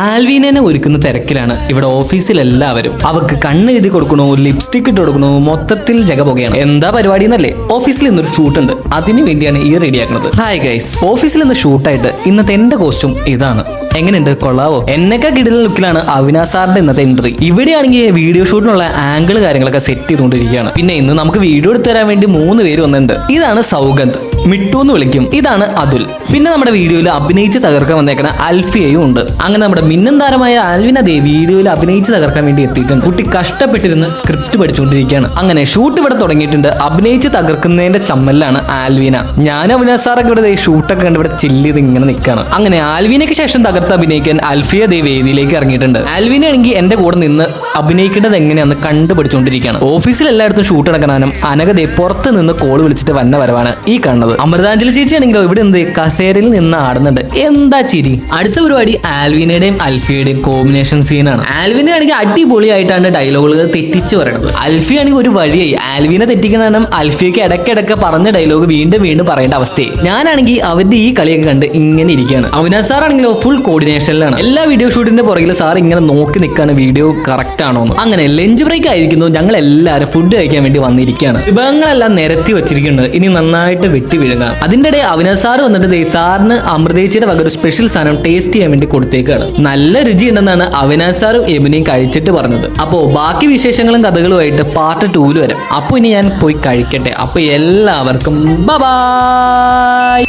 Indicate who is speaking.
Speaker 1: ആൽവീനെ ഒരുക്കുന്ന തിരക്കിലാണ് ഇവിടെ ഓഫീസിലെല്ലാവരും. അവർക്ക് കണ്ണെഴുതി കൊടുക്കണോ, ലിപ്സ്റ്റിക് ഇട്ട് കൊടുക്കണോ, മൊത്തത്തിൽ ജഗപൊകയാണ്. എന്താ പരിപാടി എന്നല്ലേ? ഓഫീസിൽ ഇന്നൊരു ഷൂട്ട് ഉണ്ട്, അതിന് വേണ്ടിയാണ് ഈ റെഡിയാക്കുന്നത്. ഹായ് ഗൈസ്, ഓഫീസിൽ ഇന്ന് ഷൂട്ടായിട്ട് ഇന്നത്തെ എന്റെ കോസ്റ്റ്യൂം ഇതാണ്. എങ്ങനെയുണ്ട്, കൊള്ളാവോ? എന്നൊക്കെ കിടിലൻ ലുക്കിലാണ് അവിനാശ് സാറിന്റെ ഇന്നത്തെ എൻട്രി. ഇവിടെയാണെങ്കിൽ വീഡിയോ ഷൂട്ടിനുള്ള ആംഗിൾ കാര്യങ്ങളൊക്കെ സെറ്റ് ചെയ്തുകൊണ്ടിരിക്കുകയാണ്. പിന്നെ ഇന്ന് നമുക്ക് വീഡിയോ എടുത്തു തരാൻ വേണ്ടി 3 പേര് വന്നിട്ടുണ്ട്. ഇതാണ് സൗഗന്ദ്, മിട്ടു എന്ന് വിളിക്കും. ഇതാണ് അതുൽ. പിന്നെ നമ്മുടെ വീഡിയോയിൽ അഭിനയിച്ച് തകർക്കാൻ വന്നേക്കണ അൽഫിയയും ഉണ്ട്. അങ്ങനെ നമ്മുടെ മിന്നും താരമായ ആൽവിന ദേ വീഡിയോയിൽ അഭിനയിച്ച് തകർക്കാൻ വേണ്ടി എത്തിയിട്ടുണ്ട്. കുട്ടി കഷ്ടപ്പെട്ടിരുന്ന് സ്ക്രിപ്റ്റ് പഠിച്ചുകൊണ്ടിരിക്കുകയാണ്. അങ്ങനെ ഷൂട്ട് ഇവിടെ തുടങ്ങിയിട്ടുണ്ട്. അഭിനയിച്ച് തകർക്കുന്നതിന്റെ ചമ്മലിലാണ് ആൽവിന. ഞാനും അവിനാശ് സാറൊക്കെ ഇവിടെ ഷൂട്ടൊക്കെ കണ്ട് ഇവിടെ ചില്ല് ചെയ്ത് ഇങ്ങനെ നിൽക്കുകയാണ്. അങ്ങനെ ആൽവിനയ്ക്ക് ശേഷം തകർത്ത് അഭിനയിക്കാൻ അൽഫിയ ദേ വേദിയിലേക്ക് ഇറങ്ങിയിട്ടുണ്ട്. ആൽവിന ആണെങ്കിൽ എന്റെ കൂടെ നിന്ന് അഭിനയിക്കേണ്ടത് എങ്ങനെയാണെന്ന് കണ്ടുപിടിച്ചുകൊണ്ടിരിക്കുകയാണ്. ഓഫീസിൽ എല്ലായിടത്തും ഷൂട്ട് നടക്കാനും അനഘതയെ പുറത്ത് നിന്ന് കോൾ വിളിച്ചിട്ട് വന്ന വരവാണ് ഈ കാണുന്നത്. അമൃതാഞ്ജലി ചേച്ചി ആണെങ്കിലോ ഇവിടെ എന്ത് കസേരയിൽ നിന്ന് ആടുന്നുണ്ട്. എന്താ ചിരി. അടുത്ത പരിപാടി ആൽവിനയുടെയും അൽഫിയുടെയും കോമ്പിനേഷൻ സീനാണ്. ആൽവിന ആണെങ്കിൽ അടിപൊളിയായിട്ടാണ് ഡയലോഗുകൾ തെറ്റിച്ച് പറയുന്നത്. അൽഫി ആണെങ്കിൽ ഒരു വഴിയായി ആൽവിനെ തെറ്റിക്കണം. അൽഫിയക്ക് ഇടയ്ക്കിടയ്ക്ക് പറഞ്ഞ ഡയലോഗ് വീണ്ടും വീണ്ടും പറയേണ്ട അവസ്ഥയെ. ഞാനാണെങ്കിൽ അവരുടെ ഈ കളിയൊക്കെ കണ്ട് ഇങ്ങനെ ഇരിക്കുകയാണ്. അവിനാശ് സാർ ആണെങ്കിലോ ഫുൾ കോർഡിനേഷനിലാണ്. എല്ലാ വീഡിയോ ഷൂട്ടിന്റെ പുറകിൽ സാർ ഇങ്ങനെ നോക്കി നിൽക്കാണ് വീഡിയോ കറക്റ്റ് ആണോ എന്ന്. അങ്ങനെ ലഞ്ച് ബ്രേക്ക് ആയിരിക്കുന്നു. ഞങ്ങൾ എല്ലാവരും ഫുഡ് കഴിക്കാൻ വേണ്ടി വന്നിരിക്കുകയാണ്. വിഭവങ്ങളെല്ലാം നിരത്തി വെച്ചിരിക്കുന്നത്. ഇനി നന്നായിട്ട് വെട്ടി വീഴുക. അതിന്റെ ഇടയിൽ അവിനാശ് സാർ വന്നിട്ട് സാറിന് അമൃതേച്ചിയുടെ വക ഒരു സ്പെഷ്യൽ സാധനം ടേസ്റ്റ് ചെയ്യാൻ വേണ്ടി കൊടുത്തേക്കാണ്. നല്ല രുചി ഉണ്ടെന്നാണ് അവിനാശ് സാറും യമുനയും കഴിച്ചിട്ട് പറഞ്ഞത്. അപ്പോ ബാക്കി വിശേഷങ്ങളും കഥകളുമായിട്ട് പാർട്ട് 2 വരും. അപ്പൊ ഇനി ഞാൻ പോയി കഴിക്കട്ടെ. അപ്പൊ എല്ലാവർക്കും ബൈ.